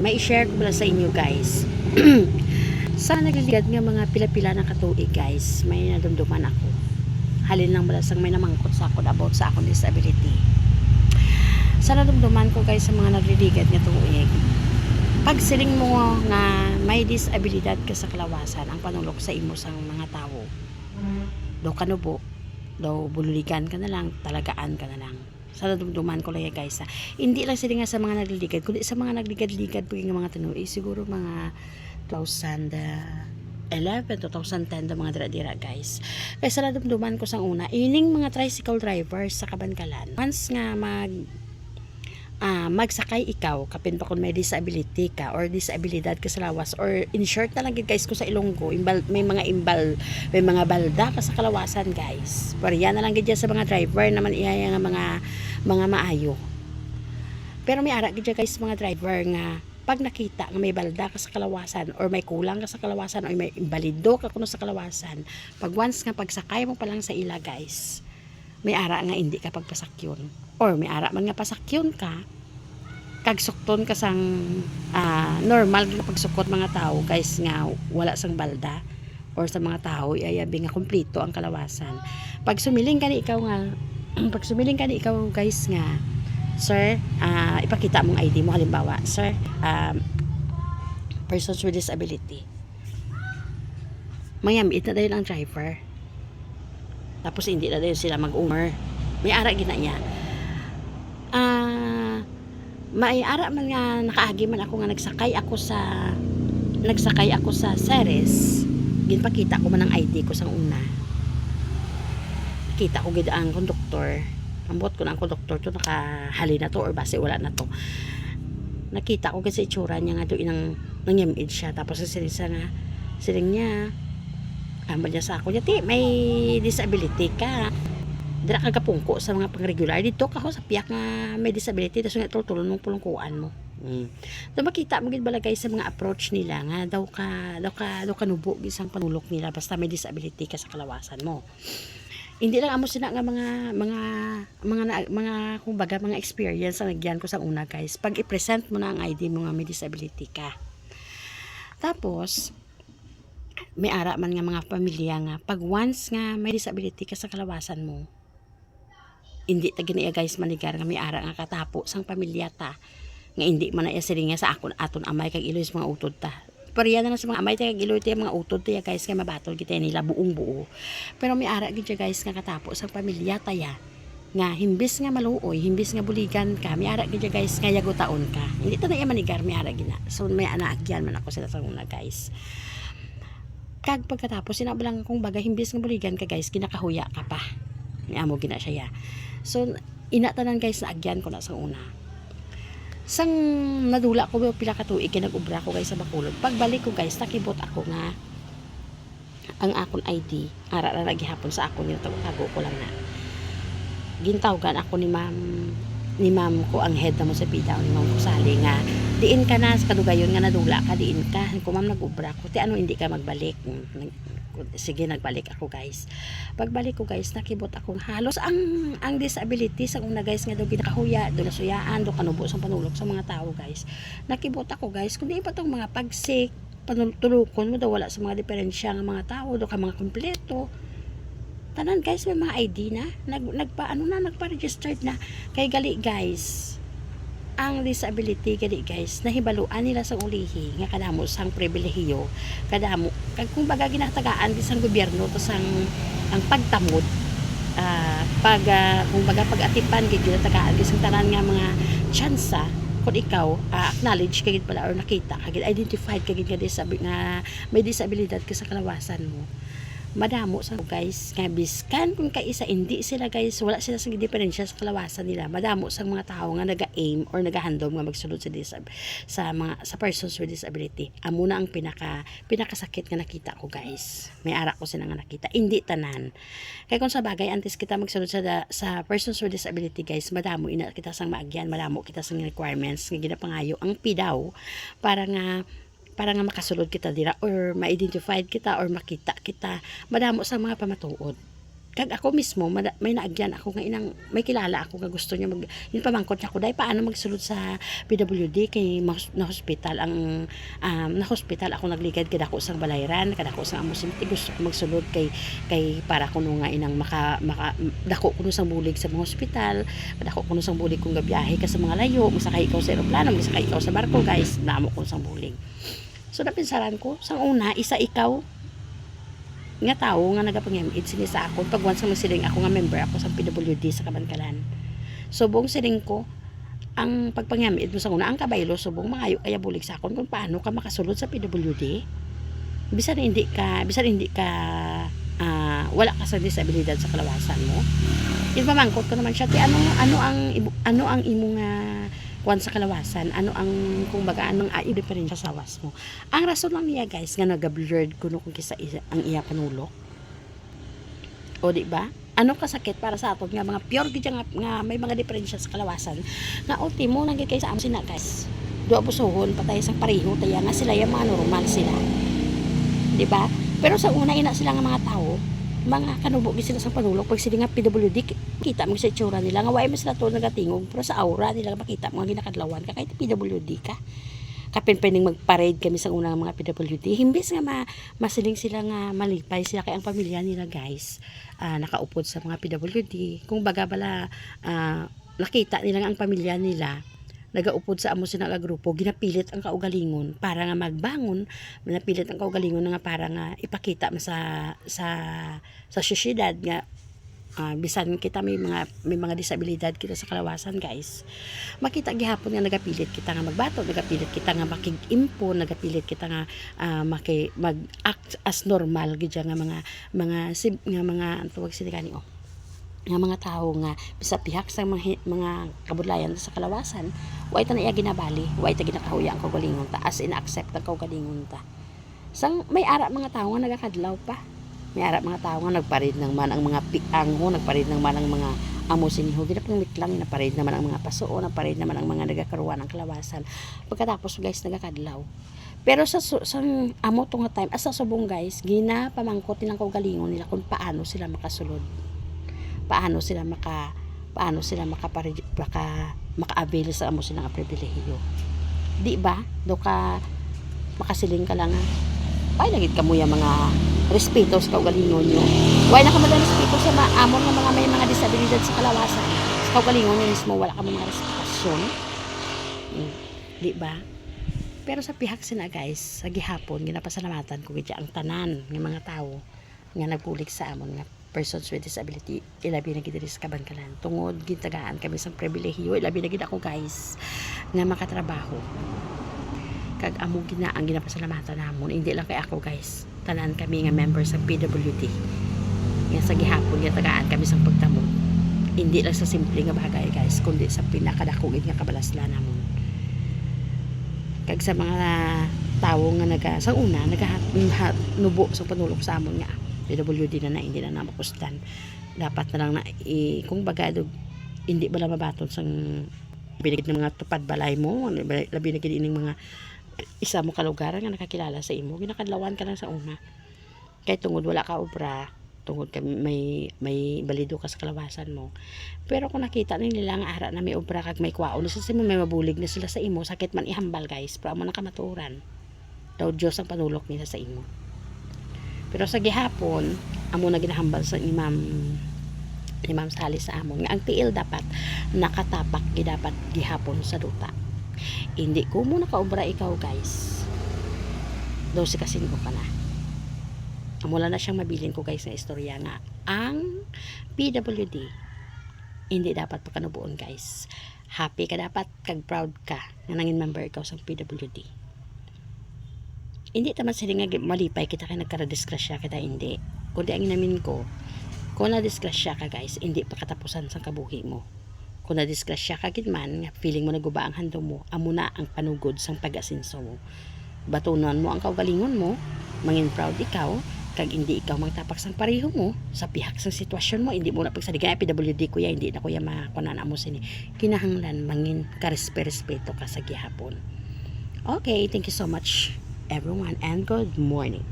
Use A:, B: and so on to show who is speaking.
A: may share ko pala sa inyo guys. Sa nagliligad nga mga pila-pila na katuig guys, may nadumduman ako. Halin lang balasang may namangkot sa ako about sa akong disability. Sa nadumduman ko guys sa mga nagliligad nga tuig, pag siling mo nga may disabilidad ka sa kalawasan, ang panulok sa imo sang mga tao, daw kanubo, daw bululigan ka na lang, talagaan ka na lang. Sa nadumduman ko lang yan guys, hindi lang sila nga sa mga nagliligad, kundi sa mga nagligad-ligad pag yung mga tanuig, siguro mga 2011 to 2010 da mga dira-dira guys. Kaya sa nadumduman ko sang una, ining mga tricycle drivers sa Kabankalan, once nga magsakay ikaw kapin pa kung may disability ka or disabilidad ka sa lawas, or in short na lang guys ko sa Ilonggo, may mga balda ka sa kalawasan guys, pariya na lang gid sa mga driver naman iya nga mga maayo. Pero may ara gid guys mga driver nga pag nakita nga may balda ka sa kalawasan or may kulang ka sa kalawasan or may imbalido ka kuno sa kalawasan, pag once nga pagsakay mo pa lang sa ila guys, may ara nga hindi ka pagpasakyon, or may ara man nga pasakyon ka, kagsukton ka sang normal nga pagsukot mga tao guys nga wala sang balda or sa mga tao iayabi nga kumpleto ang kalawasan. Pag sumiling ka ni ikaw guys nga, sir, ipakita mong ID mo, halimbawa, sir, persons with disability, mayamit na dahil ang driver, tapos hindi na dahil sila mag-umer, may ara gina niya, may ara man nga nakaagi man ako nga nagsakay ako sa Ceres, ginpakita ko man ang ID ko sang una, kita ko gid ang konduktor, ambot ko na ang konduktor to nakahali na to or base wala na to, nakita ko kasi itsura niya nga doon ang nangyamid siya, tapos siling niya ambal niya sa ako niya, may disability ka, dira ka kapungko sa mga pang-regular dito ka ho sa piyak nga may disability, tapos nga tulong mong pulungkuan mo. So makita mo gid bala guys sa mga approach nila nga daw ka nubo isang panulok nila basta may disability ka sa kalawasan mo. Hindi lang amo sina nga mga kumbaga mga experience ang nagyan ko sa una guys, pag i-present mo na ang ID mo nga may disability ka. Tapos may ara man nga mga pamilya nga pag once nga may disability ka sa kalawasan mo, hindi ta gini guys manigar nga may ara nga katapo sang pamilya ta nga hindi man na sila nga sa aton amay kag iloy sa mga utod ta, pariya na sa mga amay kag iloy ta mga utod ta guys kay mabatol kita nila buong buo. Pero may ara gid guys nga katapo sang pamilya ta ya nga himbis nga maluoy, himbis nga buligan ka, may ara gid guys nga yago taon ka, hindi ta na manigar may ara gina. So may anaagyan man ako sila sa una guys, kag pagkatapos sinabalang kung baga himbis nga buligan ka guys, kinakahuya ka pa ni amo gina siya ya. So inatanan guys na agyan ko na sa una, sang nadula ko pila ka tuig kinag-ubra ko guys sa Bacolod. Pagbalik ko guys nakibot ako nga ang akon ID ara ra gihapon sa akon, yung tago ko lang na gintawgan ako ni ma'am ko ang head na mo sa bidaw ni Ma'am Kusali nga diin ka na sa kadugayon nga nadula ka, diin ka ko ma'am nag-ubra ko ti ano hindi ka magbalik. Sige, nagbalik ako guys. Pagbalik ko guys nakibot akong halos ang disability sa una guys nga daw ginakahuya, do nasuyaan, do kanubo sa panulok sa mga tao guys. Nakibot ako guys kundi pa tong mga pagsik panulukon mo daw wala sa mga diferensya ng mga tao, do ka mga kompleto tanan guys, may mga ID na nagpa-registered na kay gali guys. Ang disability gali guys nahibaluan nila sa ulihi nga kadamo sang pribilehiyo, kadamo kag kung baga ginatagaan di sang gobyerno to sang ang pagtamod, kung baga pag-atipan gid ginatagaan di sang tanan nga mga tsansa kung ikaw acknowledge kagid pala or nakita kagid identified kagid nga may disabilidad ka sa kalawasan mo. Madamo sa guys nga biskan kung kaisa hindi sila guys wala sila sa diferensya sa kalawasan nila, madamo sa mga tao nga naga-aim or nagahandom nga magsulod sa persons with disability. Amo na ang pinakasakit nga nakita ko guys, may ara ko sila nga nakita, hindi tanan kay kung sa bagay antes kita magsulod sa persons with disability guys, madamo ina kita sang maagyan, madamo kita sang requirements nga ginapangayo ang PDAW para nga makasulod kita dira or ma-identified kita or makita kita, madamo sa mga pamatuod. kag ako mismo may naagyan ako nga inang may kilala ako nga gusto niya yun pamangkot niya ko dai paano magsulod sa PWD kay na hospital ang na hospital ako nagligad kada ko sang balayran kada ko sang amusinti gusto ko magsulod kay para kuno nga inang maka dako kuno sang bulig sa mga hospital dako kuno sang bulig kung gabiyahe ka sa mga layo masakay ikaw sa eroplano masakay ikaw sa barko guys namo ko sang bulig so napinsaran ko sang una isa ikaw nga tao nga nagapangyamid sini sa ako pag once nga magsiling ako nga member ako sa PWD sa Kabankalan subong siling ko ang pagpangyamid mo sa una ang kabaylo subong mangayo kaya bulig sa akon kung paano ka makasulod sa PWD bisan hindi ka wala ka sa disabilidad sa kalawasan mo yun pamangkot ko naman siya ano ang imong kwan sa kalawasan ano ang kumbaga anong diferensya sa was mo ang rason lang niya guys nga nagablurred kuno kung kisa ang iya panulok o di ba ano kasakit para sa aton nga mga pure gid nga may mga diferensya sa kalawasan nga ultimo nang kay sa amo sina guys duha pusohon patay sa pareho taya nga sila yung mga normal sila di ba pero sa una ina sila nga mga tao mga kanubo sila sa panulok pag sila nga PWD kita mo sa itsura nila nga way mo sila to nagatingog pero sa aura nila makita mo nga ginakadlawan ka kahit PWD ka kapin-pining magparade kami sa unang mga PWD himbis nga masiling sila nga malipay sila kay ang pamilya nila guys nakaupod sa mga PWD kung baga bala nakita nila nga ang pamilya nila nagaupod sa amo sila nga grupo ginapilit ang kaugalingon para nga magbangon ginapilit ang kaugalingon nga para nga ipakita sa sosyedad nga bisan kita may mga disabilidad kita sa kalawasan guys makita gihapon nga nagapilit kita nga magbato nagapilit kita nga makig-impo nagapilit kita nga mag-act as normal gid nga mga ang tawag sila kani nga mga tao nga sa pihak sa mga kabudlayan sa kalawasan way ta na iya ginabali way ta ginakahuya ang kaugalingon ta as ina-accept ang kaugalingon ta sang may ara mga tao nga nagakadlaw pa may ara mga tao nga nagparid ng man ang mga piangho nagparid ng man ang mga amo siniho ginapangmitlang naparid naman ang mga pasuo naparid naman ang mga nagakaruan ng kalawasan pagkatapos guys nagakadlaw pero sa amo tong time asa subong guys ginapamangkot nilang kaugalingon nila kung paano sila makasulod paano sila maka-avail sa amo silang pribilehiyo di ba do ka makasiling ka lang ay lagit ka mo yung mga respeto sa kaugalingon nyo why na ka mga respeto sa amon nga mga may mga disabilidad sa kalawasan sa kaugalingon nyo mismo wala ka mga respektasyon di ba pero sa pihak sina guys sa gihapon ginapasalamatan ko gid ang tanan ng mga tao nga nagpulik sa amon nga persons with disability ilabi na gid diri sa Kabankalan tungod gitagaan kami sa pribilehiyo ilabi na gid ako guys nga makatrabaho kag amo gina ang ginapasalamatan namon hindi lang kay ako guys tanan kami nga members sa PWD nga sa gihapon gitagaan kami sa pagtamo hindi lang sa simple nga bagay guys kundi sa pinakadako gid nga kabalaslan namon kag sa mga tawo nga sa una nubo sa panulok sa amon nga PWD na hindi na makustan dapat na lang na kung baga hindi ba lang mabaton sang binigit ng mga tupad balay mo labi na gid ining mga isa mo kalugaran nga nakakilala sa imo ginakadlawan ka lang sa una kay tungod wala ka obra tungod ka may balido ka sa kalawasan mo pero kung nakita nila nga ara na may obra kag may kwaon sa simo may mabulig na sila sa imo sakit man ihambal guys pero amo nakamaturan daw Dios ang panulok nila sa imo pero sa gihapon amo na ginahambal sa Imam Sali sa amon nga ang tiil dapat nakatapak dapat gihapon sa duta hindi ko mo nakaobra ikaw guys 12 kasingko ka na amula na siyang mabilin ko guys na istorya nga ang PWD hindi dapat pagkanubuon guys happy ka dapat kag proud ka nga nangin member ikaw sa PWD hindi taman sila nga malipay kita kay nagkara-disgrasya kita hindi kundi ang inamin ko kung na-disgrasya ka guys hindi pa katapusan sa kabuhi mo kung na-disgrasya ka gid man nga feeling mo naguba ang handom mo amo na ang panugod sang pag-asinso mo batunan mo ang kaugalingon mo mangin proud ikaw kag hindi ikaw magtapak sang pareho mo sa pihak sang sitwasyon mo hindi mo na pagsaligan PWD kuya hindi na kuya makunan amo sini kinahanglan mangin ka-respeto ka sa gihapon okay thank you so much everyone and good morning.